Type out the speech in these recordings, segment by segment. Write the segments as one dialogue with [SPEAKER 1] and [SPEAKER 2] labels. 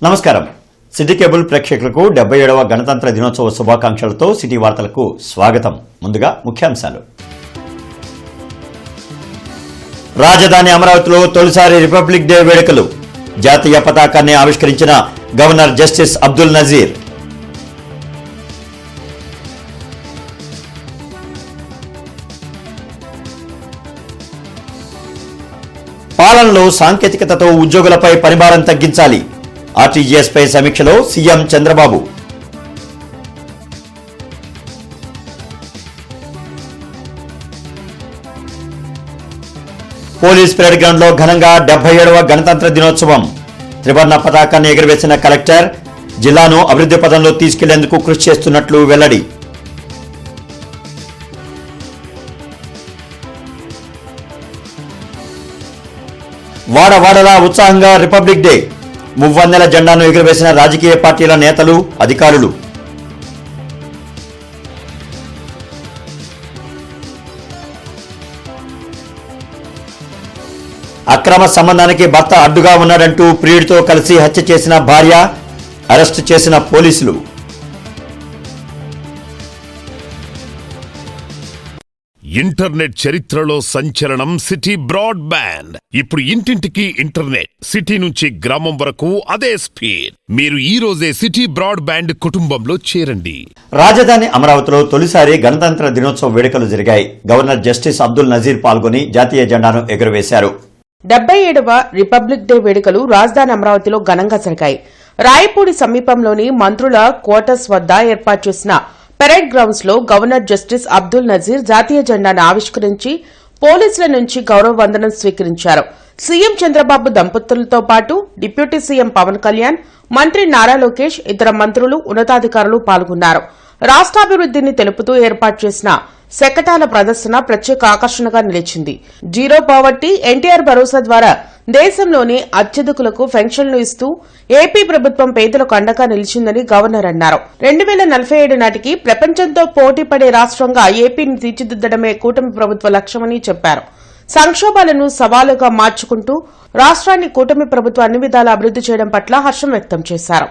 [SPEAKER 1] నమస్కారం. City cable ప్రేక్షకులకు 77వ గణతంత్ర దినోత్సవ శుభాకాంక్షలతో సిటీ వార్తలకు స్వాగతం. ముందుగా ముఖ్యాంశాలు. రాజధాని అమరావతిలో తొలిసారి రిపబ్లిక్ డే వేడుకలు. జాతీయ పతాకాన్ని ఆవిష్కరించిన గవర్నర్ జస్టిస్ అబ్దుల్ నజీర్. పాలనలో సాంకేతికతతో ఉద్యోగులపై పనిభారం తగ్గించాలి. ఆర్టీజీఎస్ పై సమీక్షలో CM Chandrababu. Police parade ground లో ఘనంగా 77వ గణతంత్ర దినోత్సవం. త్రివర్ణ పతాకాన్ని ఎగురవేసిన కలెక్టర్ జిల్లాను అభివృద్ధి పదంలో తీసుకెళ్లేందుకు కృషి చేస్తున్నట్లు వెల్లడి. వాడవాడలా ఉత్సాహంగా రిపబ్లిక్ డే. మువ్వన్నెల జెండాను ఎగురవేసిన రాజకీయ పార్టీల నేతలు, అధికారులు. అక్రమ సంబంధానికి భర్త అడ్డుగా ఉన్నాడంటూ ప్రియుడితో కలిసి హత్య చేసిన భార్య, అరెస్టు చేసిన పోలీసులు.
[SPEAKER 2] ఇంటర్నెట్ చరిత్రలో సంచలనం సిటీ బ్రాడ్బ్యాండ్. ఇప్పుడు ఇంటింటికి ఇంటర్నెట్, సిటీ నుంచి గ్రామం వరకు అదే స్పీడ్. మీరు ఈ రోజే సిటీ బ్రాడ్బ్యాండ్ కుటుంబంలో చేరండి.
[SPEAKER 1] రాజధాని అమరావతిలో తొలిసారి గణతంత్ర దినోత్సవ వేడుకలు జరిగాయి. గవర్నర్ జస్టిస్ అబ్దుల్ నజీర్ పాల్గొని జాతీయ జెండాను ఎగురవేశారు.
[SPEAKER 3] 77వ రిపబ్లిక్ డే వేడుకలు రాజధాని అమరావతిలో ఘనంగా జరిగాయి. రాయపూడి సమీపంలోని మంత్రుల క్వార్టర్స్ వద్ద ఏర్పాటు చేసిన పరేడ్ గ్రౌండ్స్ లో గవర్నర్ జస్టిస్ అబ్దుల్ నజీర్ జాతీయ జెండాను ఆవిష్కరించి పోలీసుల నుంచి గౌరవ వందనం స్వీకరించారు. సీఎం చంద్రబాబు దంపతులతో పాటు డిప్యూటీ సీఎం పవన్ కళ్యాణ్, మంత్రి నారా లోకేష్, ఇతర మంత్రులు, ఉన్నతాధికారులు పాల్గొన్నారు. రాష్ట్రాభివృద్ధిని తెలుపుతూ ఏర్పాటు చేసిన శకటాల ప్రదర్శన ప్రత్యేక ఆకర్షణగా నిలిచింది. జీరో పావర్టీ, ఎన్టీఆర్ భరోసా ద్వారా దేశంలోని అత్యధికులకు పెన్షన్లు ఇస్తూ ఏపీ ప్రభుత్వం పేదలకు అండగా నిలిచిందని గవర్నర్ అన్నారు. 2047 నాటికి ప్రపంచంతో పోటీపడే రాష్ట్రంగా ఏపీని తీర్చిదిద్దడమే కూటమి ప్రభుత్వ లక్ష్యమని చెప్పారు. సంక్షోభాలను సవాలుగా మార్చుకుంటూ రాష్ట్రాన్ని కూటమి ప్రభుత్వం అన్ని విధాలా అభివృద్ధి చేయడం పట్ల హర్షం వ్యక్తం చేశారు.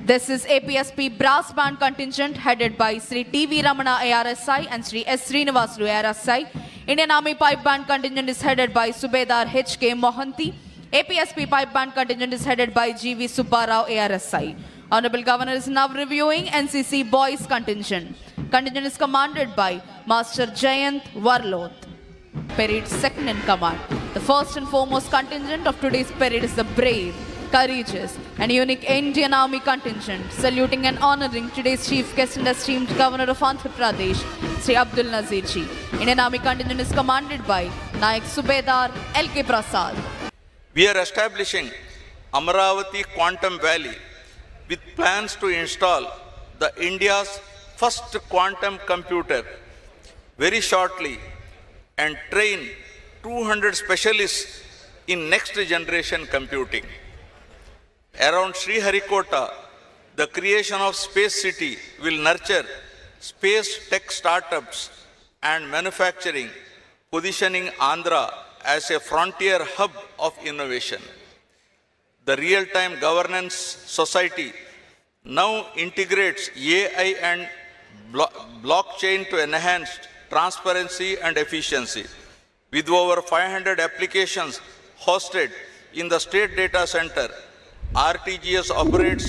[SPEAKER 4] This is APSP brass band contingent headed by Sri T.V. Ramana ARSI and Sri S. Srinivasulu ARSI. Indian Army pipe band contingent is headed by Subedar H.K. Mohanty. APSP pipe band contingent is headed by G.V. Subbarao ARSI. Honorable Governor is now reviewing NCC boys contingent. Contingent is commanded by Master Jayant Warloth. Parade second in command. The first and foremost contingent of today's parade is the brave, courageous and unique Indian Army contingent, saluting and honoring today's chief guest and esteemed Governor of Andhra Pradesh, Sri Abdul Nazir Ji. Indian Army contingent is commanded by Nayak Subedar L.K. Prasad.
[SPEAKER 5] We are establishing Amaravati Quantum Valley with plans to install the India's first quantum computer very shortly and train 200 specialists in next generation computing. Around Sriharikota, the creation of Space City will nurture space tech startups and manufacturing, positioning Andhra as a frontier hub of innovation. The Real-Time Governance Society now integrates AI and blockchain to enhance transparency and efficiency. With over 500 applications hosted in the State Data Center, RTGS operates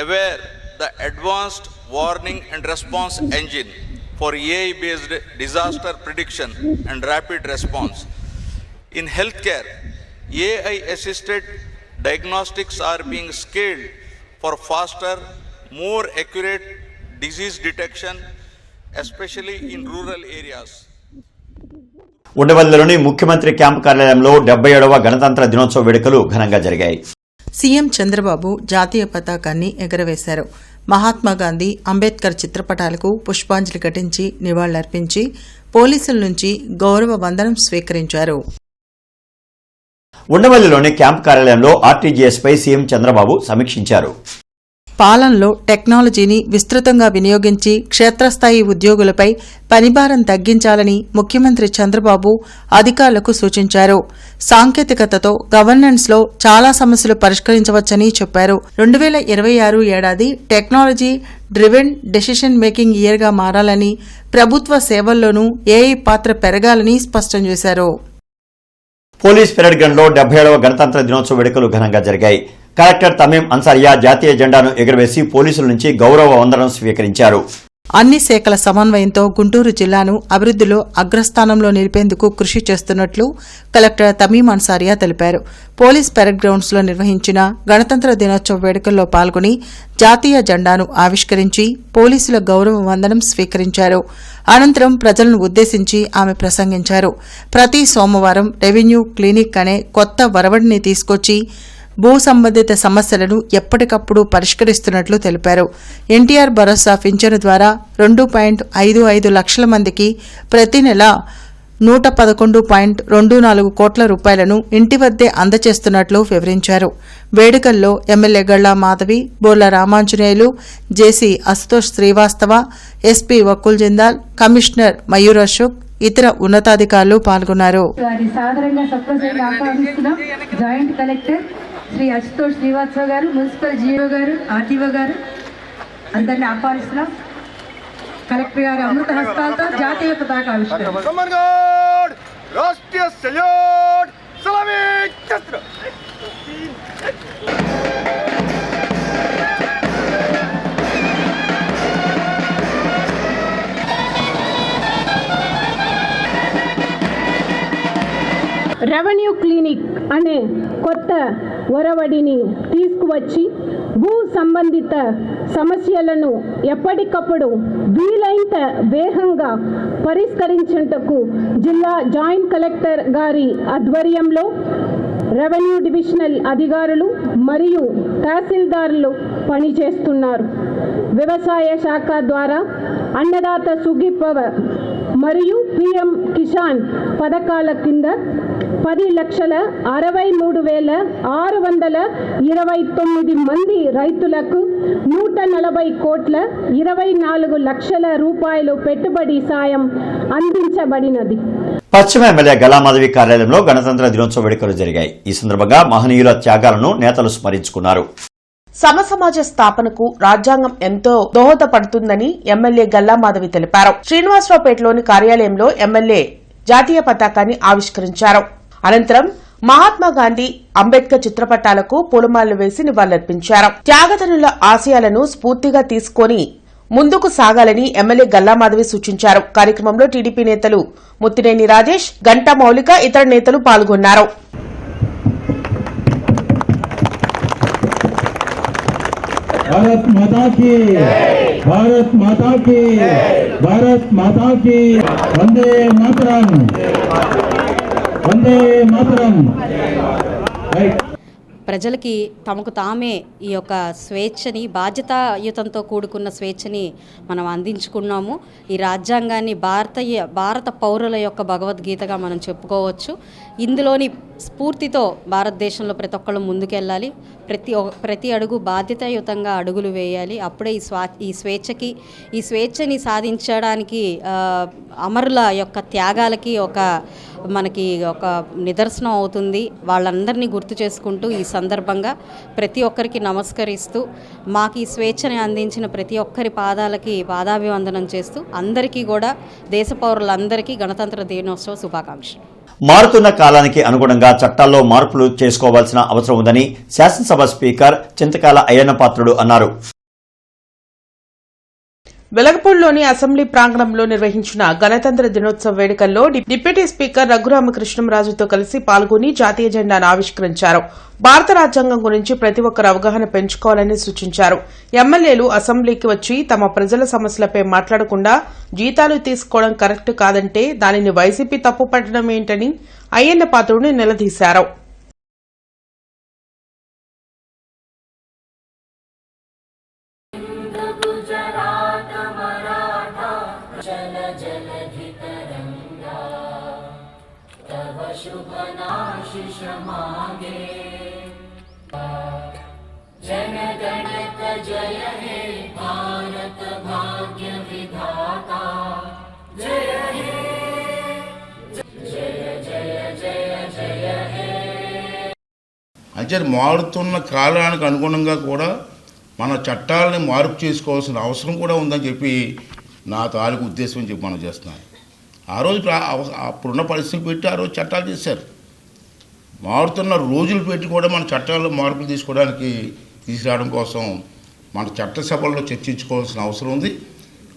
[SPEAKER 5] aware the advanced warning and response engine for AI-based disaster prediction and rapid response. In healthcare, AI-assisted diagnostics are being scaled for faster, more accurate disease detection, especially in rural areas.
[SPEAKER 1] ఉండవల్లిలోని ముఖ్యమంత్రి camp కార్యాలయంలో 77వ గణతంత్ర దినోత్సవ వేడుకలు ఘనంగా జరిగాయి.
[SPEAKER 6] CM Chandrababu జాతీయ పతాకాన్ని ఎగరవేశారు. మహాత్మాగాంధీ, అంబేద్కర్ చిత్రపటాలకు పుష్పాంజలి ఘటించి నివాళులర్పించి పోలీసుల నుంచి గౌరవ వందనం స్వీకరించారు.
[SPEAKER 1] ఉండవల్లిలోని క్యాంపు కార్యాలయంలో ఆర్టీజీఎస్ పై సీఎం చంద్రబాబు సమీక్షించారు.
[SPEAKER 6] పాలనలో టెక్నాలజీని విస్తృతంగా వినియోగించి క్షేత్రస్థాయి ఉద్యోగులపై పనిభారం తగ్గించాలని ముఖ్యమంత్రి చంద్రబాబు అధికారులకు సూచించారు. సాంకేతికతతో గవర్నెన్స్లో చాలా సమస్యలు పరిష్కరించవచ్చని చెప్పారు. 2026 ఏడాది టెక్నాలజీ డ్రివెన్ డెసిషన్ మేకింగ్ ఇయర్గా మారాలని, ప్రభుత్వ సేవల్లోనూ ఏఐ పాత్ర పెరగాలని స్పష్టం చేశారు.
[SPEAKER 1] పోలీస్ పెరేడ్ గ్రౌండ్లో 77వ గణతంత్ర దినోత్సవ వేడుకలు ఘనంగా జరిగాయి. కలెక్టర్ తమీం అన్సారియా జాతీయ జెండాను ఎగురవేసి పోలీసుల నుంచి గౌరవ వందనం స్వీకరించారు.
[SPEAKER 6] అన్ని శాఖల సమన్వయంతో గుంటూరు జిల్లాను అభివృద్ధిలో అగ్రస్థానంలో నిలిపేందుకు కృషి చేస్తున్నట్లు కలెక్టర్ తమీం అన్సారియా తెలిపారు. పోలీస్ పెరేడ్ గ్రౌండ్స్లో నిర్వహించిన గణతంత్ర దినోత్సవ వేడుకల్లో పాల్గొని జాతీయ జెండాను ఆవిష్కరించి పోలీసుల గౌరవ వందనం స్వీకరించారు. అనంతరం ప్రజలను ఉద్దేశించి ఆమె ప్రసంగించారు. ప్రతి సోమవారం రెవెన్యూ క్లినిక్ అనే కొత్త వరవడిని తీసుకొచ్చి భూ సంబంధిత సమస్యలను ఎప్పటికప్పుడు పరిష్కరిస్తున్నట్లు తెలిపారు. ఎన్టీఆర్ భరోసా పింఛను ద్వారా 2.55 లక్షల మందికి ప్రతి నెల 111.24 కోట్ల రూపాయలను ఇంటి వద్దే అందజేస్తున్నట్లు వివరించారు. వేడుకల్లో ఎమ్మెల్యే గళ్లా మాధవి, బోర్ల రామాంజనేయులు, జేసీ అశుతోష్ శ్రీవాస్తవ, ఎస్పీ వకుల్ జిందాల్, కమిషనర్ మయూర్ అశోక్, ఇతర ఉన్నతాధికారులు పాల్గొన్నారు.
[SPEAKER 7] జాయింట్ కలెక్టర్ శ్రీ అశుతోష్ శ్రీవాత్సవ్ గారు, మున్సిపల్ జీఓ గారు, ఆర్టీఓ గారు అందరినీ ఆహ్వానిస్తున్నాం. కలెక్టర్ గారు అమృత హస్తాలతో జాతీయ పతాక ఆవిష్కరణ.
[SPEAKER 8] రెవెన్యూ క్లినిక్ అనే కొత్త ఒరవడిని తీసుకువచ్చి భూ సంబంధిత సమస్యలను ఎప్పటికప్పుడు వీలైనంత వేగంగా పరిష్కరించేందుకు జిల్లా జాయింట్ కలెక్టర్ గారి ఆధ్వర్యంలో రెవెన్యూ డివిజనల్ అధికారులు మరియు తహసీల్దారులు పనిచేస్తున్నారు. వ్యవసాయ శాఖ ద్వారా అన్నదాత సుఖీభవ మరియు పిఎం కిసాన్ పథకాల కింద 10,63,629 మంది రైతులకు 140 కోట్ల 24 లక్షల రూపాయలు పెట్టుబడి సాయం అందించబడినది.
[SPEAKER 1] పశ్చిమ ఎమ్మెల్యే గలామాధవి కార్యాలయంలో గణతంత్ర దినోత్సవ వేడుకలు జరిగాయి. ఈ సందర్భంగా మహనీయుల త్యాగాలను నేతలు స్మరించుకున్నారు.
[SPEAKER 3] సమసమాజ స్థాపనకు రాజ్యాంగం ఎంతో దోహదపడుతుందని ఎమ్మెల్యే గల్లామాధవి తెలిపారు. శ్రీనివాసరావుపేటలోని కార్యాలయంలో ఎమ్మెల్యే జాతీయ పతాకాన్ని ఆవిష్కరించారు. అనంతరం మహాత్మాగాంధీ, అంబేద్కర్ చిత్రపటాలకు పూలమాలలు వేసి నివాళులర్పించారు. త్యాగతనుల ఆశయాలను స్ఫూర్తిగా తీసుకుని ముందుకు సాగాలని ఎమ్మెల్యే గల్లామాధవి సూచించారు. కార్యక్రమంలో టీడీపీ నేతలు ముత్తినేని రాజేష్, గంటా మౌలిక, ఇతర నేతలు పాల్గొన్నారు.
[SPEAKER 9] भारत माता की, भारत माता की, भारत माता की, वंदे मातरम, वंदे मातरम.
[SPEAKER 10] ప్రజలకి తమకు తామే ఈ యొక్క స్వేచ్ఛని, బాధ్యతాయుతంతో కూడుకున్న స్వేచ్ఛని మనం అందించుకున్నాము. ఈ రాజ్యాంగాన్ని భారత పౌరుల యొక్క భగవద్గీతగా మనం చెప్పుకోవచ్చు. ఇందులోని స్ఫూర్తితో భారతదేశంలో ప్రతి ఒక్కళ్ళు ముందుకెళ్ళాలి. ప్రతి అడుగు బాధ్యతాయుతంగా అడుగులు వేయాలి. అప్పుడే ఈ స్వేచ్ఛని సాధించడానికి అమరుల యొక్క త్యాగాలకి మనకి ఒక నిదర్శనం అవుతుంది. వాళ్ళందరినీ గుర్తు చేసుకుంటూ ఈ సందర్భంగా ప్రతి ఒక్కరికి నమస్కరిస్తూ మాకు ఈ స్వేచ్ఛని అందించిన ప్రతి ఒక్కరి పాదాలకి పాదాభివందనం చేస్తూ అందరికీ కూడా, దేశ పౌరులందరికీ గణతంత్ర దినోత్సవ శుభాకాంక్షలు.
[SPEAKER 1] మారుతున్న కాలానికి అనుగుణంగా చట్టాల్లో మార్పులు చేసుకోవాల్సిన అవసరం ఉందని శాసనసభ స్పీకర్ చింతకాల అయ్యన్న పాత్రుడు అన్నారు.
[SPEAKER 3] వెలగపూడిలోని అసెంబ్లీ ప్రాంగణంలో నిర్వహించిన గణతంత్ర దినోత్సవ వేడుకల్లో డిప్యూటీ స్పీకర్ రఘురామకృష్ణంరాజుతో కలిసి పాల్గొని జాతీయ జెండాను ఆవిష్కరించారు. భారత రాజ్యాంగం గురించి ప్రతి ఒక్కరు అవగాహన పెంచుకోవాలని సూచించారు. ఎమ్మెల్యేలు అసెంబ్లీకి వచ్చి తమ ప్రజల సమస్యలపై మాట్లాడకుండా జీతాలు తీసుకోవడం కరెక్ట్ కాదంటే దానిని వైసీపీ తప్పుపట్టడం ఏంటని అయ్యన్న పాత్రుడిని నిలదీశారు.
[SPEAKER 11] అంటే మారుతున్న కాలానికి అనుగుణంగా కూడా మన చట్టాలని మార్పు చేసుకోవాల్సిన అవసరం కూడా ఉందని చెప్పి నా తాలూకు ఉద్దేశం అని చెప్పి మనం చేస్తున్నాను. ఆ రోజు అప్పుడున్న పరిస్థితులు పెట్టి ఆ రోజు చట్టాలు చేశారు. మారుతున్న రోజులు పెట్టి కూడా మన చట్టాల్లో మార్పులు తీసుకురావడం కోసం మన చట్టసభల్లో చర్చించుకోవాల్సిన అవసరం ఉంది.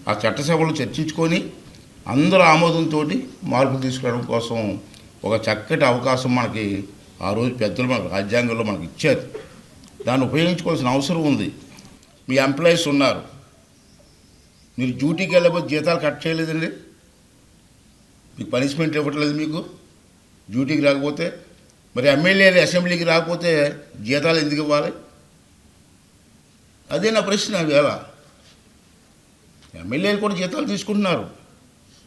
[SPEAKER 11] ఆ చట్టసభలో చర్చించుకొని అందరూ ఆమోదంతో మార్పులు తీసుకురావడం కోసం ఒక చక్కటి అవకాశం మనకి ఆ రోజు పెద్దలు మనకు రాజ్యాంగంలో మనకి ఇచ్చారు. దాన్ని ఉపయోగించుకోవాల్సిన అవసరం ఉంది. మీ ఎంప్లాయీస్ ఉన్నారు, మీరు డ్యూటీకి వెళ్ళకపోతే జీతాలు కట్ చేయలేదండి, మీకు పనిష్మెంట్ ఇవ్వట్లేదు. మీకు డ్యూటీకి రాకపోతే మరి ఎమ్మెల్యేలు అసెంబ్లీకి రాకపోతే జీతాలు ఎందుకు ఇవ్వాలి? అదే నా ప్రశ్న. వేళ ఎమ్మెల్యేలు కూడా జీతాలు తీసుకుంటున్నారు.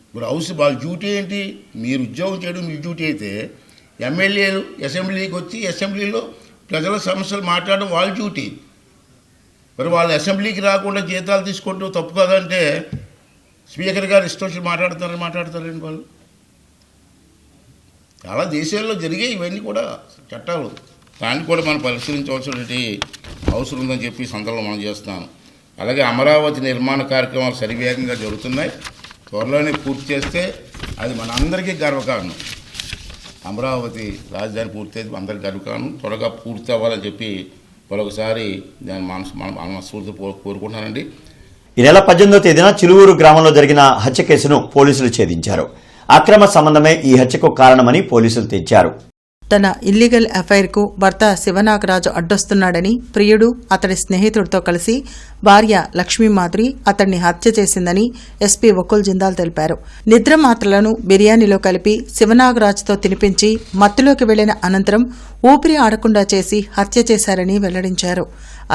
[SPEAKER 11] ఇప్పుడు వాళ్ళ డ్యూటీ ఏంటి? మీరు ఉద్యోగం చేయడం మీ డ్యూటీ అయితే ఎమ్మెల్యేలు అసెంబ్లీకి వచ్చి అసెంబ్లీలో ప్రజల సమస్యలు మాట్లాడడం వాళ్ళ డ్యూటీ. మరి వాళ్ళు అసెంబ్లీకి రాకుండా జీతాలు తీసుకుంటూ తప్పు కదంటే స్పీకర్ గారు ఇష్టం మాట్లాడతారండి వాళ్ళు. చాలా దేశాల్లో జరిగాయి ఇవన్నీ కూడా చట్టాలు. దాన్ని కూడా మనం పరిశీలించవలసినటువంటి అవసరం ఉందని చెప్పి సందర్భంలో మనం చేస్తున్నాం. అలాగే అమరావతి నిర్మాణ కార్యక్రమాలు శరవేగంగా జరుగుతున్నాయి. త్వరలోనే పూర్తి చేస్తే అది మన అందరికీ గర్వకారణం. అమరావతి రాజధాని పూర్తయితే అందరికీ గర్వకారణం. త్వరగా పూర్తి అవ్వాలని చెప్పి మరొకసారి దాన్ని మనస్ఫూర్తి కోరుకుంటున్నానండి.
[SPEAKER 1] ఈ నెల 18వ తేదీన చిలువూరు గ్రామంలో జరిగిన హత్య కేసును పోలీసులు ఛేదించారు. అక్రమ సంబంధమే ఈ హత్యకు కారణమని పోలీసులు తెచ్చారు.
[SPEAKER 6] తన ఇల్లీగల్ అఫైర్కు భర్త శివనాగరాజు అడ్డొస్తున్నాడని ప్రియుడు అతడి స్నేహితుడితో కలిసి భార్య లక్ష్మీమాధురి అతడిని హత్య చేసిందని ఎస్పీ వకుల్ జిందాల్ తెలిపారు. నిద్ర మాత్రలను బిర్యానీలో కలిపి శివనాగరాజుతో తినిపించి మత్తులోకి వెళ్లిన అనంతరం ఊపిరి ఆడకుండా చేసి హత్య చేశారని వెల్లడించారు.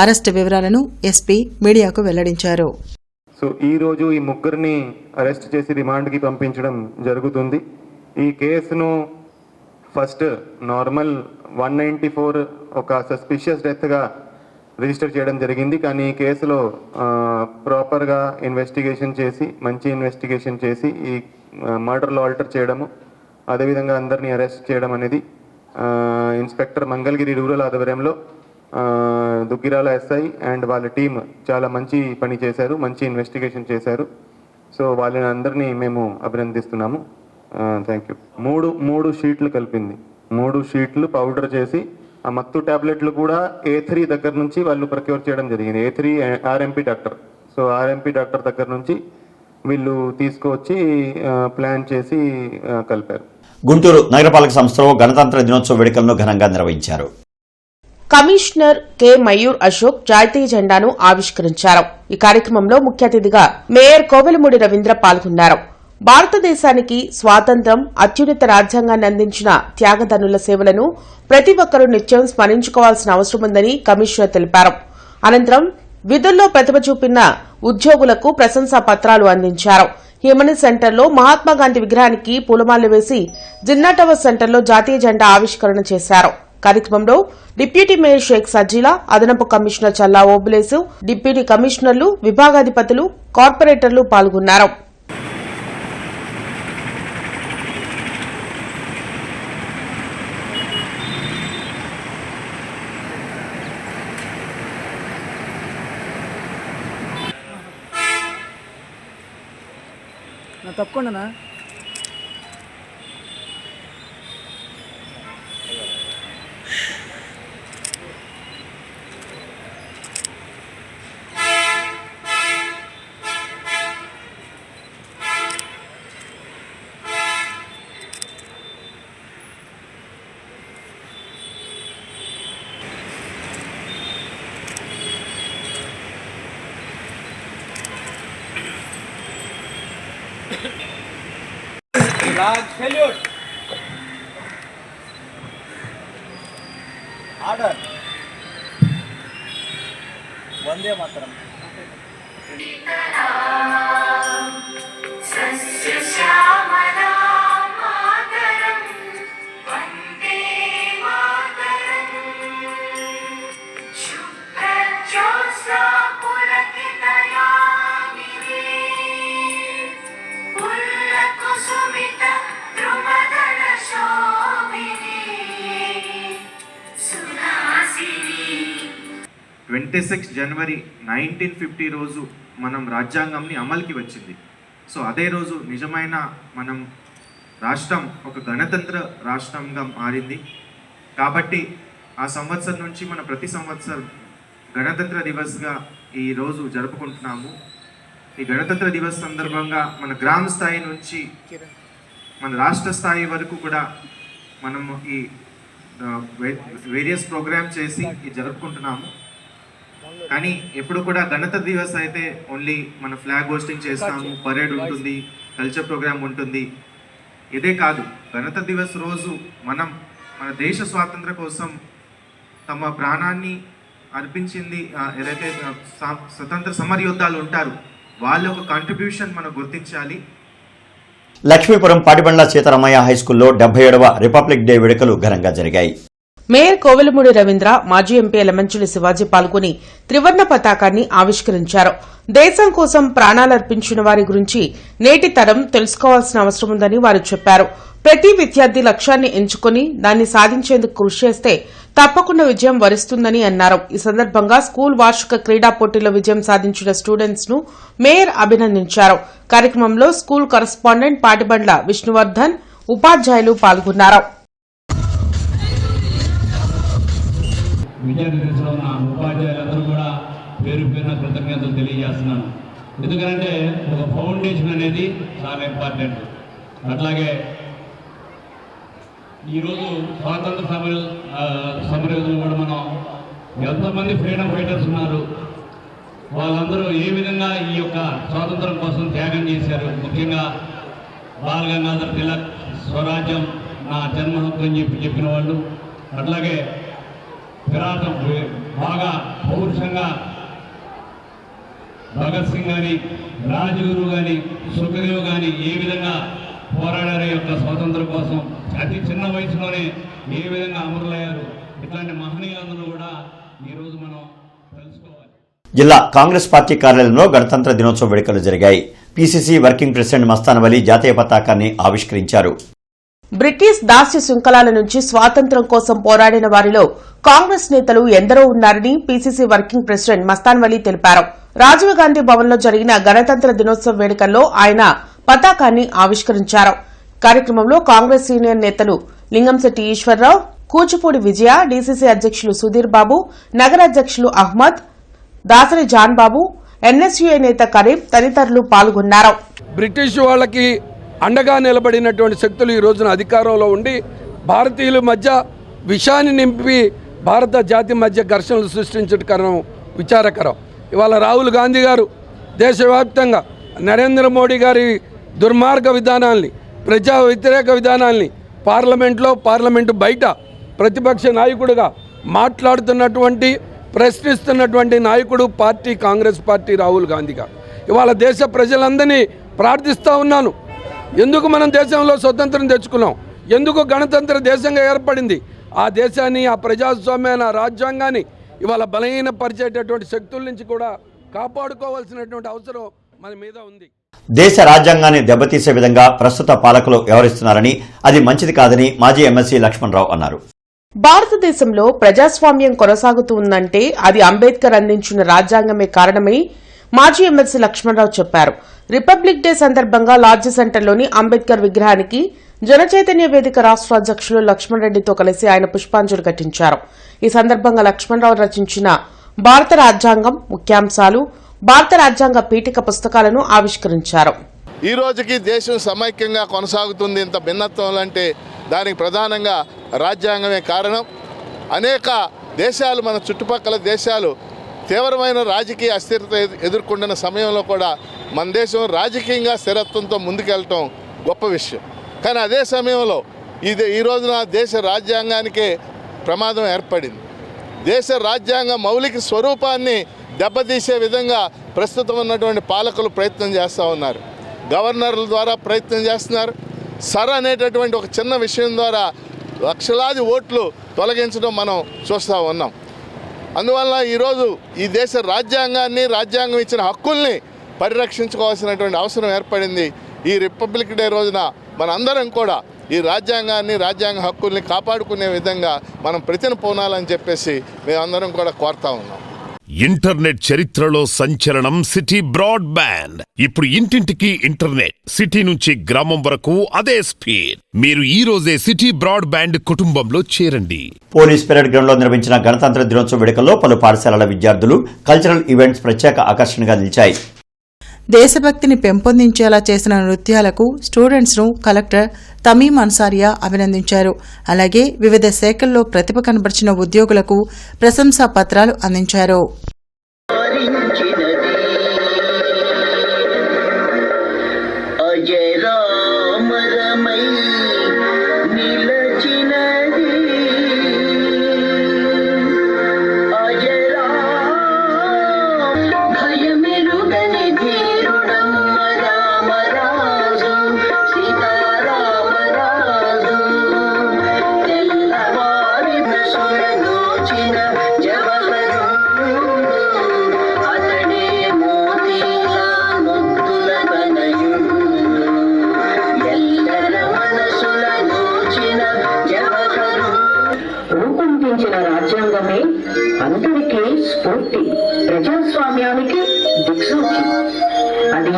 [SPEAKER 6] అరెస్టు వివరాలను ఎస్పీ మీడియాకు వెల్లడించారు.
[SPEAKER 12] సో ఈరోజు ఈ ముగ్గురిని అరెస్ట్ చేసి రిమాండ్కి పంపించడం జరుగుతుంది. ఈ కేసును ఫస్ట్ నార్మల్ 194 ఒక సస్పిషియస్ డెత్గా రిజిస్టర్ చేయడం జరిగింది. కానీ ఈ కేసులో ప్రాపర్గా మంచి ఇన్వెస్టిగేషన్ చేసి ఈ మర్డర్లో ఆల్టర్ చేయడము, అదేవిధంగా అందరినీ అరెస్ట్ చేయడం అనేది ఇన్స్పెక్టర్ మంగళగిరి రూరల్ ఆధ్వర్యంలో దుగ్గిరాల ఎస్ఐ అండ్ వాళ్ళ టీం చాలా మంచి పని చేశారు, మంచి ఇన్వెస్టిగేషన్ చేశారు. సో వాళ్ళని అందరినీ మేము అభినందిస్తున్నాము. Thank you. మూడు షీట్లు కలిపింది, 3 షీట్లు పౌడర్ చేసి ఆ మత్తు ట్యాబ్లెట్లు కూడా A3 దగ్గర నుంచి వాళ్ళు ప్రొక్యూర్ చేయడం జరిగింది. A3 RMP doctor. So RMP doctor దగ్గర నుంచి వీళ్ళు తీసుకువచ్చి ప్లాన్ చేసి కలిపారు.
[SPEAKER 1] గుంటూరు నగరపాలక సంస్థలో గణతంత్ర దినోత్సవ వేడుకలను ఘనంగా నిర్వహించారు.
[SPEAKER 3] కమిషనర్ కె మయూర్ అశోక్ జాతీయ జెండాను ఆవిష్కరించారు. ఈ కార్యక్రమంలో ముఖ్య అతిథిగా మేయర్ కోవెలమూడి రవీంద్ర పాల్గొన్నారు. భారతదేశానికి స్వాతంత్ర్యం, అత్యున్నత రాజ్యాంగాన్ని అందించిన త్యాగధనుల సేవలను ప్రతి ఒక్కరూ నిత్యం స్మరించుకోవాల్సిన అవసరం ఉందని కమిషనర్ తెలిపారు. అనంతరం విధుల్లో ప్రతిభ చూపిన ఉద్యోగులకు ప్రశంసా పత్రాలు అందించారు. హిమని సెంటర్లో మహాత్మాగాంధీ విగ్రహానికి పూలమాలలు వేసి జిన్నా టవర్ సెంటర్లో జాతీయ జెండా ఆవిష్కరణ చేశారు. కార్యక్రమంలో డిప్యూటీ మేయర్ షేక్ సజీలా, అదనపు కమిషనర్ చల్లా ఓబులేసు, డిప్యూటీ కమిషనర్లు, విభాగాధిపతులు, కార్పొరేటర్లు పాల్గొన్నారు.
[SPEAKER 13] తప్పకుండా
[SPEAKER 12] జనవరి 1950 రోజు మనం రాజ్యాంగంని అమలుకి వచ్చింది. సో అదే రోజు నిజమైన మనం రాష్ట్రం ఒక గణతంత్ర రాష్ట్రంగా మారింది. కాబట్టి ఆ సంవత్సరం నుంచి మనం ప్రతి సంవత్సరం గణతంత్ర దివస్గా ఈ రోజు జరుపుకుంటున్నాము. ఈ గణతంత్ర దివస్ సందర్భంగా మన గ్రామ స్థాయి నుంచి మన రాష్ట్ర స్థాయి వరకు కూడా మనము ఈ వేరియస్ ప్రోగ్రామ్ చేసి జరుపుకుంటున్నాము. కానీ ఎప్పుడు కూడా గణతంత్ర దివస్ అయితే ఓన్లీ మన ఫ్లాగ్ హోస్టింగ్ చేస్తాము, పరేడ్ ఉంటుంది, కల్చర్ ప్రోగ్రామ్ ఉంటుంది. ఇదే కాదు, గణతంత్ర దివస్ రోజు మనం మన దేశ స్వాతంత్ర కోసం తమ ప్రాణాన్ని అర్పించింది ఏదైతే స్వతంత్ర సమరయోధాలు ఉంటారు వాళ్ళ ఒక కాంట్రిబ్యూషన్ మనం గుర్తించాలి.
[SPEAKER 1] లక్ష్మీపురం పాటిబండ్ల సీతారామయ్య హైస్కూల్లో 77వ రిపబ్లిక్ డే వేడుకలు ఘనంగా జరిగాయి.
[SPEAKER 3] మేయర్ కోవెలమూడి రవీంద్ర, మాజీ ఎంపీ ఎలమంచిలి శివాజీ పాల్గొని త్రివర్ణ పతాకాన్ని ఆవిష్కరించారు. దేశం కోసం ప్రాణాలర్పించిన వారి గురించి నేటి తరం తెలుసుకోవాల్సిన అవసరం ఉందని వారు చెప్పారు. ప్రతి విద్యార్థి లక్ష్యాన్ని ఎంచుకుని దాన్ని సాధించేందుకు కృషి చేస్తే తప్పకుండా విజయం వరిస్తుందని అన్నారు. ఈ సందర్భంగా స్కూల్ వార్షిక క్రీడా పోటీలో విజయం సాధించిన స్టూడెంట్స్ ను మేయర్ అభినందించారు. కార్యక్రమంలో స్కూల్ కరస్పాండెంట్ పాటిబండ్ల విష్ణువర్ధన్, ఉపాధ్యాయులు పాల్గొన్నారు.
[SPEAKER 9] విద్యార్థి దశలో ఉన్న ఉపాధ్యాయులందరూ కూడా పేరు పేరున కృతజ్ఞతలు తెలియజేస్తున్నాను. ఎందుకంటే ఒక ఫౌండేషన్ అనేది చాలా ఇంపార్టెంట్. అట్లాగే ఈరోజు స్వాతంత్ర సమరయోధులు కూడా మనం ఎంతమంది ఫ్రీడమ్ ఫైటర్స్ ఉన్నారు, వాళ్ళందరూ ఏ విధంగా ఈ యొక్క స్వాతంత్రం కోసం త్యాగం చేశారు. ముఖ్యంగా బాల్ గంగాధర్ తిలక్ స్వరాజ్యం నా జన్మ హక్కు అని చెప్పిన వాళ్ళు, అట్లాగే పోరాటం బాగా పౌరుషంగా భగత్ సింగ్ కానీ, రాజగురు కానీ, సుఖదేవ్ కానీ ఏ విధంగా పోరాడారు యొక్క స్వాతంత్రం కోసం, అతి చిన్న వయసులోనే ఏ విధంగా అమరులయ్యారు. ఇట్లాంటి మహనీయులందరూ కూడా ఈరోజు మనం తెలుసుకోవాలి.
[SPEAKER 1] జిల్లా కాంగ్రెస్ పార్టీ కార్యాలయంలో గణతంత్ర దినోత్సవ వేడుకలు జరిగాయి. PCC working president Mastan Vali జాతీయ పతాకాన్ని ఆవిష్కరించారు.
[SPEAKER 3] బ్రిటిష్ దాస్య శృంఖలాల నుంచి స్వాతంత్ర్యం కోసం పోరాడిన వారిలో కాంగ్రెస్ నేతలు ఎందరో ఉన్నారని PCC working president Mastan Vali తెలిపారు. రాజీవ్ గాంధీ భవన్లో జరిగిన గణతంత్ర దినోత్సవ వేడుకల్లో ఆయన పతాకాన్ని ఆవిష్కరించారు. కార్యక్రమంలో కాంగ్రెస్ సీనియర్ నేతలు లింగంశెట్టి ఈశ్వరరావు, కూచిపూడి విజయ, డీసీసీ అధ్యక్షులు సుధీర్ బాబు, నగర అధ్యక్షులు అహ్మద్, దాసరి జాన్ బాబు, ఎన్ఎస్యూఐ నేత కరీం తదితరులు పాల్గొన్నారు.
[SPEAKER 13] బ్రిటిష్ వాళ్ళకి అండగా నిలబడినటువంటి శక్తులు ఈ రోజున అధికారంలో ఉండి భారతీయుల మధ్య విషాన్ని నింపి భారత జాతి మధ్య ఘర్షణలు సృష్టించడం కారణం విచారకరం. ఇవాళ రాహుల్ గాంధీ గారు దేశవ్యాప్తంగా నరేంద్ర మోడీ గారి దుర్మార్గ విధానాల్ని, ప్రజా వ్యతిరేక విధానాల్ని పార్లమెంటు బయట ప్రతిపక్ష నాయకుడిగా మాట్లాడుతున్నటువంటి, ప్రశ్నిస్తున్నటువంటి నాయకుడు కాంగ్రెస్ పార్టీ రాహుల్ గాంధీ గారు. ఇవాళ దేశ ప్రజలందరినీ ప్రార్థిస్తూ ఉన్నాను, ఎందుకు మనం దేశంలో స్వతంత్రం తెచ్చుకున్నాం, ఎందుకు గణతంత్ర దేశంగా ఏర్పడింది, ఆ దేశాన్ని, ఆ ప్రజాస్వామ్యాన్ని, ఆ రాజ్యాంగాన్ని ఇవాళ బలహీనపరిచేటటువంటి శక్తుల నుంచి కూడా కాపాడుకోవాల్సినటువంటి అవసరం మన మీద ఉంది.
[SPEAKER 1] దేశ రాజ్యాంగాన్ని దెబ్బతీసే విధంగా ప్రస్తుత పాలకులు వ్యవహరిస్తున్నారని, అది మంచిది కాదని మాజీ ఎమ్మెల్సీ లక్ష్మణరావు అన్నారు.
[SPEAKER 3] భారతదేశంలో ప్రజాస్వామ్యం కొనసాగుతూ ఉందంటే అది అంబేద్కర్ అందించిన రాజ్యాంగమే కారణమని మాజీ ఎమ్మెల్సీ లక్ష్మణరావు చెప్పారు. రిపబ్లిక్ డే సందర్భంగా లాడ్జి సెంటర్లోని అంబేద్కర్ విగ్రహానికి జనచైతన్య వేదిక రాష్ట్ర అధ్యక్షులు లక్ష్మణ్ రెడ్డితో కలిసి ఆయన పుష్పాంజలి ఘటించారు. ఈ సందర్భంగా లక్ష్మణరావు రచించిన భారత రాజ్యాంగం ముఖ్యాంశాలు, భారత రాజ్యాంగ పీఠిక పుస్తకాలను ఆవిష్కరించారు.
[SPEAKER 11] ఈ రోజుకి దేశం సమైక్యంగా కొనసాగుతుంది. ఇంత భిన్నత్వం అంటే దానికి ప్రధానంగా రాజ్యాంగమే కారణం. అనేక దేశాలు, మన చుట్టుపక్కల దేశాలు తీవ్రమైన రాజకీయ అస్థిరత ఎదుర్కొంటున్న సమయంలో కూడా మన దేశం రాజకీయంగా స్థిరత్వంతో ముందుకెళ్ళటం గొప్ప విషయం.
[SPEAKER 14] కానీ అదే సమయంలో ఈ రోజున దేశ రాజ్యాంగానికే ప్రమాదం ఏర్పడింది. దేశ రాజ్యాంగ మౌలిక స్వరూపాన్ని దెబ్బతీసే విధంగా ప్రస్తుతం ఉన్నటువంటి పాలకులు ప్రయత్నం చేస్తూ ఉన్నారు. గవర్నర్ల ద్వారా ప్రయత్నం చేస్తున్నారు. సర్ అనేటటువంటి ఒక చిన్న విషయం ద్వారా లక్షలాది ఓట్లు తొలగించడం మనం చూస్తూ ఉన్నాం. అందువల్ల ఈరోజు ఈ దేశ రాజ్యాంగాన్ని, రాజ్యాంగం ఇచ్చిన హక్కుల్ని పరిరక్షించుకోవాల్సినటువంటి అవసరం ఏర్పడింది. ఈ రిపబ్లిక్ డే రోజున మనందరం కూడా ఈ రాజ్యాంగాన్ని, రాజ్యాంగ హక్కుల్ని కాపాడుకునే విధంగా మనం ప్రతిన పూనాలని చెప్పేసి మేమందరం కూడా కోరుతా ఉన్నాం.
[SPEAKER 2] ఇంటర్నెట్ చరిత్రలో సంచలనం సిటీ బ్రాడ్బ్యాండ్. ఇప్పుడు ఇంటింటికి ఇంటర్నెట్, సిటీ నుంచి గ్రామం వరకు అదే స్పీడ్. మీరు ఈ రోజే సిటీ బ్రాడ్బ్యాండ్ కుటుంబంలో చేరండి.
[SPEAKER 1] పోలీస్ పెరేడ్ గ్రౌండ్ లో నిర్వహించిన గణతంత్ర దినోత్సవ వేడుకల్లో పలు పాఠశాలల విద్యార్థులు కల్చరల్ ఈవెంట్స్ ప్రత్యేక ఆకర్షణగా నిలిచాయి.
[SPEAKER 6] దేశభక్తిని పెంపొందించేలా చేసిన నృత్యాలకు స్టూడెంట్స్ను కలెక్టర్ తమీం అన్సారియా అభినందించారు. అలాగే వివిధ శాఖల్లో ప్రతిభ కనబరిచిన ఉద్యోగులకు ప్రశంసా పత్రాలు అందించారు.
[SPEAKER 15] రాజ్యాంగమే అందరికీ స్ఫూర్తి, ప్రజాస్వామ్యానికి దిక్సూచి. అది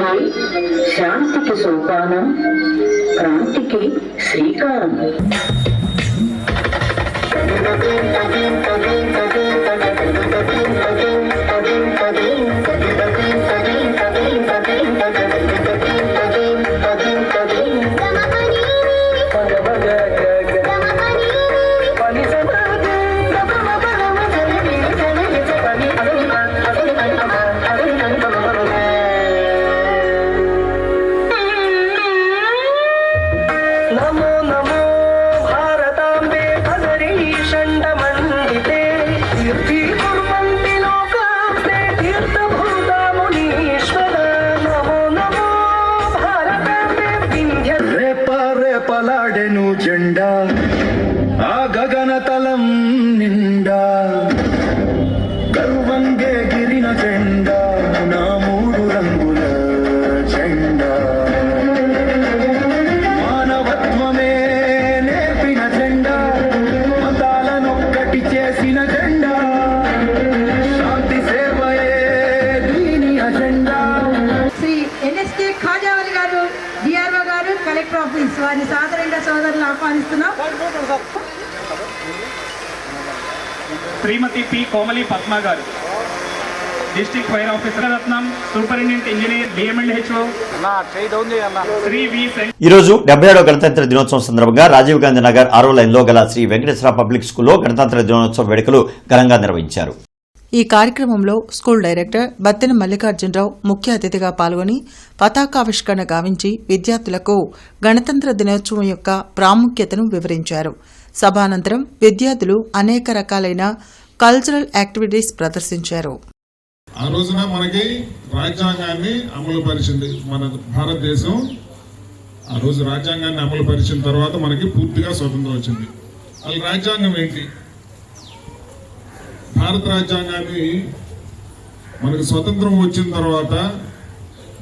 [SPEAKER 15] శాంతికి సోపానం, క్రాంతికి శ్రీకారం.
[SPEAKER 16] జెండా ఆ గగనతలం నిండా గర్వంగే గిరిన జెండా, నా మూడు రంగుల జెండా. మానవత్వమే నేర్పిన జెండా, మతాలనొక్కటి చేసిన జెండా, శాంతి సేవయే దీని అజెండా.
[SPEAKER 7] శ్రీ ఎన్ఎస్కే ఖాజావలి గారు, డిఆర్ఓ గారు, కలెక్టర్ ఆఫీస్ వారిని సాదరంగా సోదరులు ఆహ్వానిస్తున్నాం.
[SPEAKER 17] శ్రీమతి పి కోమలి పద్మ గారు, డిస్ట్రిక్ట్ ఫైర్ ఆఫీసర్, రత్నం సూపరింటెండెంట్ ఇంజనీర్ డిఎంఎల్హెచ్ఓ.
[SPEAKER 1] ఈ రోజు 77వ గణతంత్ర దినోత్సవం సందర్భంగా రాజీవ్ గాంధీ నగర్ 6వ లైన్లో గల శ్రీ వెంకటేశ్వర పబ్లిక్ స్కూల్లో గణతంత్ర దినోత్సవ వేడుకలు ఘనంగా నిర్వహించారు.
[SPEAKER 6] ఈ కార్యక్రమంలో స్కూల్ డైరెక్టర్ బత్తెన మల్లికార్జునరావు ముఖ్య అతిథిగా పాల్గొని పతాకావిష్కరణ గావించి విద్యార్థులకు గణతంత్ర దినోత్సవం యొక్క ప్రాముఖ్యతను వివరించారు. సభానంతరం విద్యార్థులు అనేక రకాలైన కల్చరల్ యాక్టివిటీస్ ప్రదర్శించారు.
[SPEAKER 18] ఆ రోజున మనకి రాజ్యాంగాన్ని అమలు పరిచింది మన భారతదేశం. ఆ రోజు రాజ్యాంగాన్ని అమలు పరిచిన తర్వాత మనకి పూర్తిగా స్వతంత్రం వచ్చింది. అసలు రాజ్యాంగం ఏంటి? భారత రాజ్యాంగాన్ని మనకు స్వతంత్రం వచ్చిన తర్వాత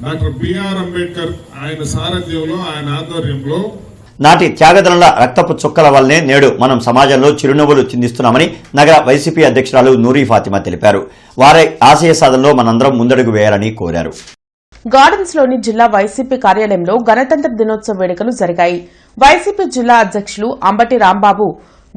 [SPEAKER 18] డాక్టర్ బిఆర్ అంబేద్కర్ ఆయన సారథ్యంలో, ఆయన ఆధ్వర్యంలో
[SPEAKER 1] నాటి త్యాగదనుల రక్తపు చుక్కల వల్లనే నేడు మనం సమాజంలో చిరునవ్వులు చిందిస్తున్నామని నగర వైసీపీ అధ్యక్షురాలు నూరీ ఫాతిమా తెలిపారు. వారి ఆశయ సాధనలో మనందరం ముందడుగు వేయాలని కోరారు.
[SPEAKER 3] గార్డెన్స్ లోని జిల్లా వైసీపీ కార్యాలయంలో గణతంత్ర దినోత్సవ వేడుకలు జరిగాయి. వైసీపీ జిల్లా అధ్యక్షులు అంబటి రాంబాబు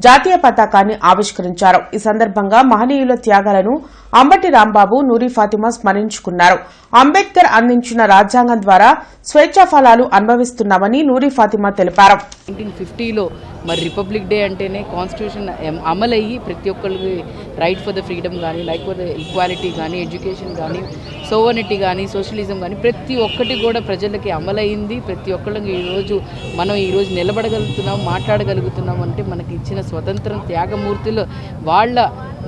[SPEAKER 3] జాతీయ పతాకాన్ని ఆవిష్కరించారు. ఈ సందర్భంగా మహనీయుల త్యాగాలను అంబటి రాంబాబు, నూరి ఫాతిమా స్మరించుకున్నారు. అంబేద్కర్ అందించిన రాజ్యాంగం ద్వారా స్వేచ్ఛా ఫలాలు అనుభవిస్తున్నామని నూరి ఫాతిమా తెలిపారు.
[SPEAKER 19] 1950లో మరి రిపబ్లిక్ డే అంటేనే కాన్స్టిట్యూషన్ అమలయ్యి ప్రతి ఒక్కరికి రైట్ ఫర్ ద ఫ్రీడమ్ కానీ, లేకపోతే ఈక్వాలిటీ కానీ, ఎడ్యుకేషన్ కానీ, సోవర్నిటీ కానీ, సోషలిజం కానీ ప్రతి ఒక్కటి కూడా ప్రజలకి అమలైంది. ప్రతి ఒక్కరికి మనం ఈరోజు నిలబడగలుగుతున్నాం, మాట్లాడగలుగుతున్నాం అంటే మనకి ఇచ్చిన స్వతంత్రం త్యాగమూర్తులు వాళ్ళ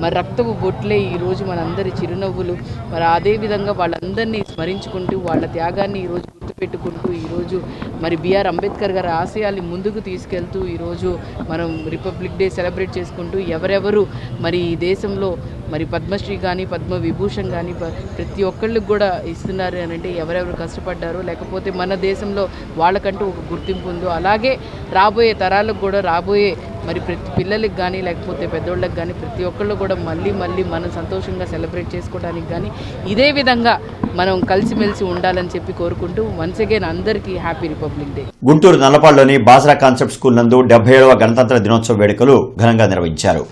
[SPEAKER 19] మరి రక్తపు బొట్లే ఈరోజు మనందరి చిరునవ్వులు. మరి అదేవిధంగా వాళ్ళందరినీ స్మరించుకుంటూ వాళ్ళ త్యాగాన్ని ఈరోజు గుర్తుపెట్టుకుంటూ ఈరోజు మరి బిఆర్ అంబేద్కర్ గారి ఆశయాల్ని ముందుకు తీసుకెళ్తూ ఈరోజు మనం రిపబ్లిక్ డే సెలబ్రేట్ చేసుకుంటూ ఎవరెవరు మరి ఈ దేశంలో మరి పద్మశ్రీ కానీ, పద్మ విభూషణ్ కానీ ప్రతి ఒక్కళ్ళకి కూడా ఇస్తున్నారు అని అంటే ఎవరెవరు కష్టపడ్డారో, లేకపోతే మన దేశంలో వాళ్ళకంటూ ఒక గుర్తింపు ఉందో, అలాగే రాబోయే తరాలకు కూడా రాబోయే మరి ప్రతి పిల్లలకి కానీ, లేకపోతే పెద్దోళ్ళకి కానీ ప్రతి ఒక్కళ్ళు కూడా మళ్ళీ మనం సంతోషంగా సెలబ్రేట్ చేసుకోవడానికి కానీ ఇదే విధంగా మనం కలిసిమెలిసి ఉండాలని చెప్పి కోరుకుంటూ వన్స్ అగైన్ అందరికీ హ్యాపీ రిపబ్లిక్ డే.
[SPEAKER 1] గుంటూరు నల్లపాడులోని బాసరా కాన్సెప్ట్ స్కూల్ నందు 77వ గణతంత్ర దినోత్సవ వేడుకలు ఘనంగా నిర్వహించారు.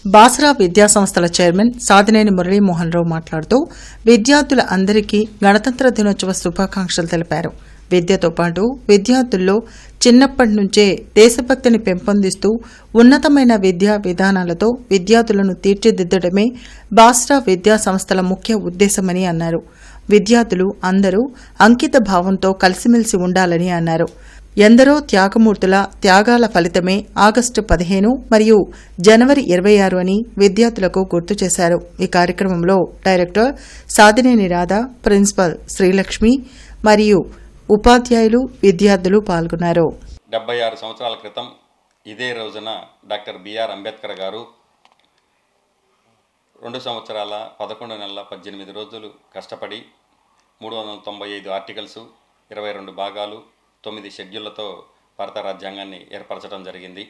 [SPEAKER 6] బాసరా విద్యాసంస్థల చైర్మన్ సాదినేని మురళీమోహన్ రావు మాట్లాడుతూ విద్యార్థుల అందరికీ గణతంత్ర దినోత్సవ శుభాకాంక్షలు తెలిపారు. విద్యతో పాటు విద్యార్థుల్లో చిన్నప్పటి నుంచే దేశభక్తిని పెంపొందిస్తూ ఉన్నతమైన విద్యా విధానాలతో విద్యార్థులను తీర్చిదిద్దడమే బాసరా విద్యా సంస్థల ముఖ్య ఉద్దేశమని అన్నారు. విద్యార్థులు అందరూ అంకిత భావంతో కలిసిమెలిసి ఉండాలని అన్నారు. ఎందరో త్యాగమూర్తుల త్యాగాల ఫలితమే ఆగస్టు 15 మరియు జనవరి 26 అని విద్యార్థులకు గుర్తు చేశారు. ఈ కార్యక్రమంలో డైరెక్టర్ సాదినేని రాధ, ప్రిన్సిపల్ శ్రీలక్ష్మి మరియు ఉపాధ్యాయులు, విద్యార్థులు పాల్గొన్నారు.
[SPEAKER 20] 76 సంవత్సరాల క్రితం ఇదే రోజున డాక్టర్ బిఆర్ అంబేద్కర్ గారు 2 సంవత్సరాల 11 నెలల 18 రోజులు కష్టపడి 395 ఆర్టికల్స్, 22 భాగాలు, 9 షెడ్యూళ్లతో భారత రాజ్యాంగాన్ని ఏర్పరచడం జరిగింది.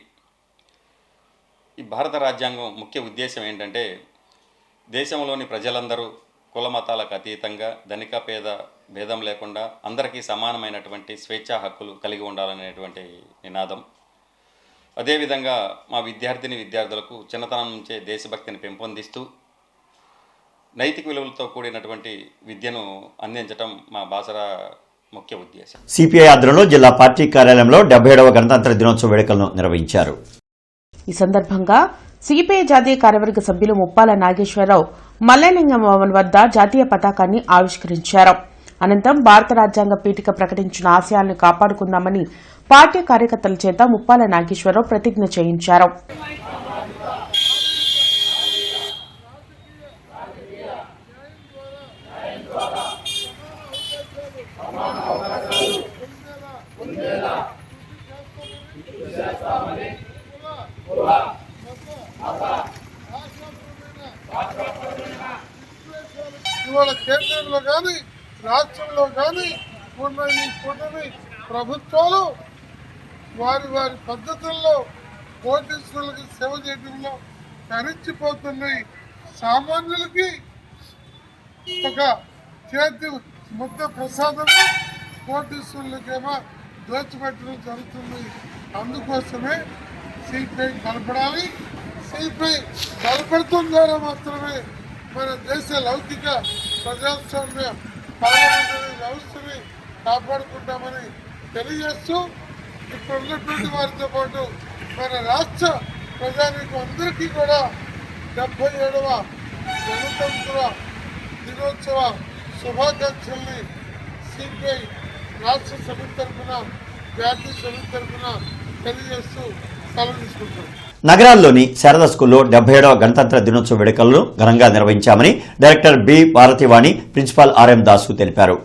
[SPEAKER 20] ఈ భారత రాజ్యాంగం ముఖ్య ఉద్దేశం ఏంటంటే దేశంలోని ప్రజలందరూ కుల మతాలకు అతీతంగా ధనిక పేద భేదం లేకుండా అందరికీ సమానమైనటువంటి స్వేచ్ఛా హక్కులు కలిగి ఉండాలనేటువంటి నినాదం. అదేవిధంగా మా విద్యార్థులకు చిన్నతనం నుంచే దేశభక్తిని పెంపొందిస్తూ నైతిక విలువలతో కూడినటువంటి విద్యను అందించడం మా బాసరా ముఖ్య ఉద్దేశం.
[SPEAKER 1] సిపిఐ ఆధ్వర్యంలో జిల్లా పార్టీ కార్యాలయంలో 77వ గణతంత్ర దినోత్సవ వేడుకలను నిర్వహించారు.
[SPEAKER 3] ఈ సందర్భంగా సిపిఐ జాతీయ కార్యవర్గ సభ్యులు ముప్పాల నాగేశ్వరరావు మల్లలింగం భవన్ వద్ద జాతీయ పతాకాన్ని ఆవిష్కరించారు. అనంతరం భారత రాజ్యాంగ పీఠిక ప్రకటించిన ఆశయాలను కాపాడుకుందామని పార్టీ కార్యకర్తల చేత ముప్పాల నాగేశ్వరరావు ప్రతిజ్ఞ చేయించారు.
[SPEAKER 14] ఇవాళ కేంద్రంలో కానీ రాష్ట్రంలో కానీ ఉన్న ఈ కూటమి ప్రభుత్వాలు వారి పద్ధతుల్లో కోటీశ్వరులకి సేవ చేయడంలో తరించిపోతున్నాయి. సామాన్యులకి ఒక చేతి ముద్ద ప్రసాదమే కోటీశ్వరులకేమో దోచిపెట్టడం జరుగుతుంది. అందుకోసమే సిపిఐ బలపడాలి. సిపిఐ బలపడటం ద్వారా మాత్రమే మన దేశ లౌకిక ప్రజాస్వామ్య పార్లమెంటరీ వ్యవస్థని కాపాడుకుంటామని తెలియజేస్తూ ఇప్పుడు ఉన్నటువంటి వారితో పాటు మన రాష్ట్ర ప్రజానికి అందరికీ కూడా 77వ గణతంత్ర దినోత్సవ శుభాకాంక్షల్ని సిపిఐ రాష్ట్ర సమితి తరఫున, జాతీయ సమితి తరఫున తెలియజేస్తూ సెలవు తీసుకుంటాం.
[SPEAKER 1] నగరాల్లోని శారదా స్కూల్లో 77వ గణతంత్ర దినోత్సవ వేడుకలను ఘనంగా నిర్వహించామని director B Bharathivani, principal RM Dasu తెలిపారు.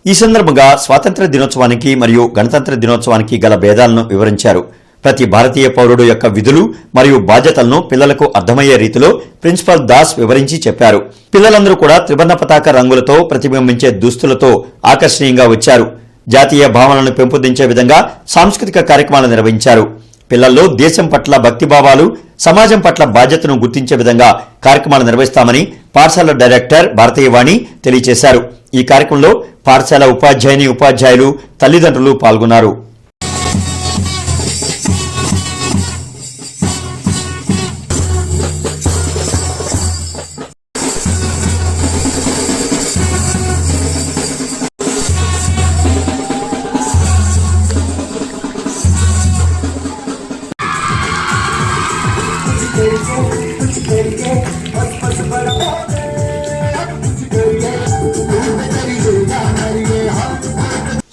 [SPEAKER 1] ఈ సందర్భంగా స్వాతంత్ర దినోత్సవానికి మరియు గణతంత్ర దినోత్సవానికి గల భేదాలను వివరించారు. ప్రతి భారతీయ పౌరుడు యొక్క విధులు మరియు బాధ్యతలను పిల్లలకు అర్థమయ్యే రీతిలో ప్రిన్సిపాల్ దాస్ వివరించి చెప్పారు. పిల్లలందరూ కూడా త్రివర్ణ పతాక రంగులతో ప్రతిబింబించే దుస్తులతో ఆకర్షణీయంగా వచ్చారు. జాతీయ భావనలను పెంపొందించే విధంగా సాంస్కృతిక కార్యక్రమాలు నిర్వహించారు. పిల్లల్లో దేశం పట్ల భక్తిభావాలు, సమాజం పట్ల బాధ్యతను గుర్తించే విధంగా కార్యక్రమాలు నిర్వహిస్తామని పాఠశాల డైరెక్టర్ భారతీయవాణి తెలియజేశారు. ఈ కార్యక్రమంలో పాఠశాల ఉపాధ్యాయులు, తల్లిదండ్రులు పాల్గొన్నారు.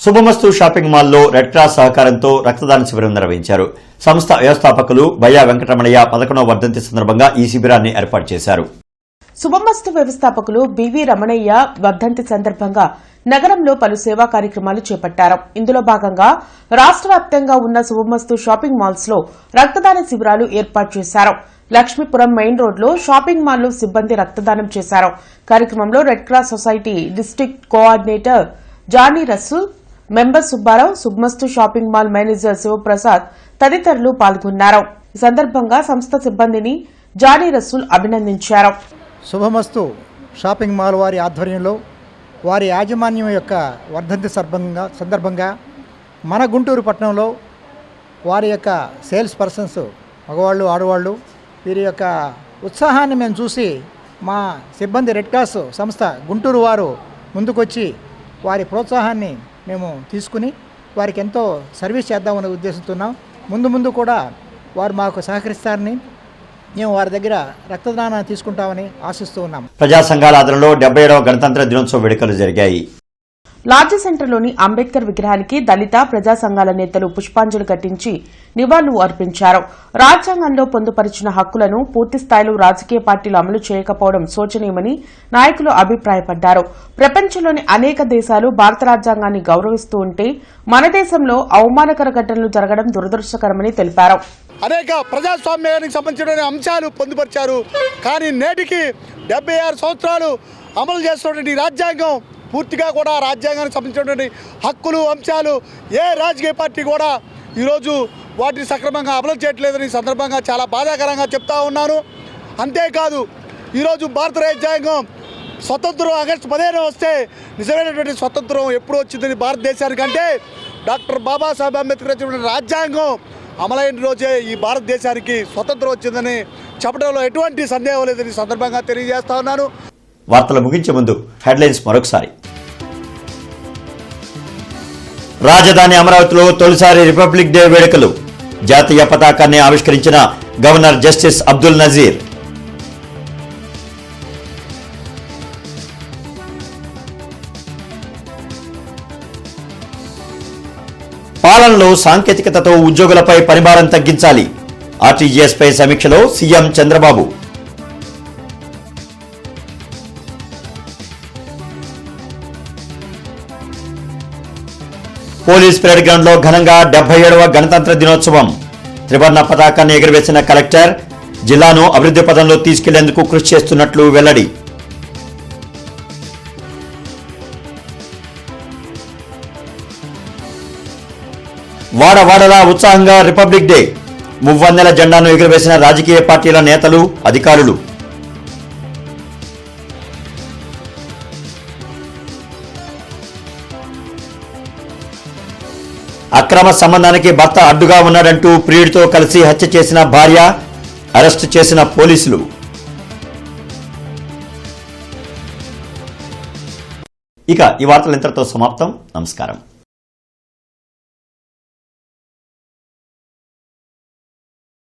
[SPEAKER 1] శుభమస్తు షాపింగ్ మాల్లో రెడ్ క్రాస్ సహకారంతో రక్తదాన శిబిరం నిర్వహించారు. సంస్థ వ్యవస్థాపకులు బయ్యా వెంకటరమణయ్య 11వ వర్ధంతి సందర్భంగా ఈ శిబిరాన్ని ఏర్పాటు చేశారు.
[SPEAKER 3] శుభమస్తు వ్యవస్థాపకులు బివి రమణయ్య వర్ధంతి సందర్భంగా నగరంలో పలు సేవా కార్యక్రమాలు చేపట్టారు. ఇందులో భాగంగా రాష్ట్ర వ్యాప్తంగా ఉన్న శుభమస్తు షాపింగ్ మాల్స్ లో రక్తదాన శిబిరాలు ఏర్పాటు చేశారు. లక్ష్మీపురం మెయిన్ రోడ్లో షాపింగ్ మాల్లో సిబ్బంది రక్తదానం చేశారు. కార్యక్రమంలో red cross society district coordinator Jani Rasool, member Subbarao, Shubhamastu shopping mall manager Sivaprasad తదితరులు పాల్గొన్నారు. ఈ సందర్భంగా సంస్థ సిబ్బందిని జానీ రసూల్ అభినందించారు.
[SPEAKER 21] శుభమస్తు షాపింగ్ మాల్ వారి ఆధ్వర్యంలో వారి యాజమాన్యం యొక్క వర్ధంతి సందర్భంగా మన గుంటూరు పట్టణంలో వారి యొక్క సేల్స్ పర్సన్స్ మగవాళ్ళు ఆడవాళ్ళు వీరి యొక్క ఉత్సాహాన్ని మేము చూసి మా సిబ్బంది రెడ్ క్రాస్ సంస్థ గుంటూరు వారు ముందుకొచ్చి వారి ప్రోత్సాహాన్ని మేము తీసుకుని వారికి ఎంతో సర్వీస్ చేద్దామనే ఉద్దేశిస్తున్నాం. ముందు కూడా వారు మాకు సహకరిస్తారని మేము వారి దగ్గర రక్తదానాన్ని తీసుకుంటామని ఆశిస్తూ ఉన్నాం.
[SPEAKER 1] ప్రజా సంఘాల ఆధ్వర్యంలో 77వ గణతంత్ర దినోత్సవ వేడుకలు జరిగాయి.
[SPEAKER 3] లార్జ్ సెంటర్లోని అంబేద్కర్ విగ్రహానికి దళిత ప్రజా సంఘాల నేతలు పుష్పాంజలి ఘటించి నివాళులు అర్పించారు. రాజ్యాంగంలో పొందుపరిచిన హక్కులను పూర్తిస్థాయిలో రాజకీయ పార్టీలు అమలు చేయకపోవడం శోచనీయమని నాయకులు అభిప్రాయపడ్డారు. ప్రపంచంలోని అనేక దేశాలు భారత రాజ్యాంగాన్ని గౌరవిస్తూ ఉంటే మన దేశంలో అవమానకర ఘటనలు జరగడం దురదృష్టకరమని తెలిపారు.
[SPEAKER 22] అనేక ప్రజాస్వామ్యానికి సంబంధించిన అంశాలు పొందుపరిచారు. కానీ నేటికి 76 సంవత్సరాలు అమలు చేస్తున్నటువంటి రాజ్యాంగం పూర్తిగా కూడా రాజ్యాంగానికి సంబంధించినటువంటి హక్కులు అంశాలు ఏ రాజకీయ పార్టీ కూడా ఈరోజు వాటిని సక్రమంగా అమలు చేయట్లేదని సందర్భంగా చాలా బాధాకరంగా చెప్తా ఉన్నాను. అంతేకాదు ఈరోజు భారత రాజ్యాంగం స్వతంత్రం ఆగస్టు 15 వస్తే నిజమైనటువంటి స్వతంత్రం ఎప్పుడు వచ్చిందని భారతదేశానికంటే డాక్టర్ బాబాసాహెబ్ అంబేద్కర్ వచ్చినటువంటి రాజ్యాంగం అమలైన రోజే ఈ భారతదేశానికి స్వతంత్రం వచ్చిందని చెప్పడంలో ఎటువంటి సందేహం లేదని సందర్భంగా తెలియజేస్తా ఉన్నాను.
[SPEAKER 1] వార్తలు ముగించే ముందు హెడ్లైన్స్ మరొకసారి. రాజధాని అమరావతిలో తొలిసారి రిపబ్లిక్ డే వేడుకలు. జాతీయ పతాకాన్ని ఆవిష్కరించిన గవర్నర్ జస్టిస్ అబ్దుల్ నజీర్. పాలనలో సాంకేతికతతో ఉద్యోగులపై పనిభారం తగ్గించాలి. ఆర్టీజీఎస్ పై సమీక్షలో CM Chandrababu. Police parade ground లో ఘనంగా 77వ గణతంత్ర దినోత్సవం. త్రివర్ణ పతాకాన్ని ఎగురవేసిన కలెక్టర్ జిల్లాను అభివృద్ధి పథంలో తీసుకెళ్లేందుకు కృషి చేస్తున్నట్లు వెల్లడి. వాడవాడలా ఉత్సాహంగా రిపబ్లిక్ డే. మువ్వన్నెల జెండాను ఎగురవేసిన రాజకీయ పార్టీల నేతలు, అధికారులు. అక్రమ సంబంధానికి భర్త అడ్డుగా ఉన్నాడంటూ ప్రియుడితో కలిసి హత్య చేసిన భార్య అరెస్టు చేసిన పోలీసులు. ఇక ఈ వార్తలు ఇంతటితో సమాప్తం. నమస్కారం.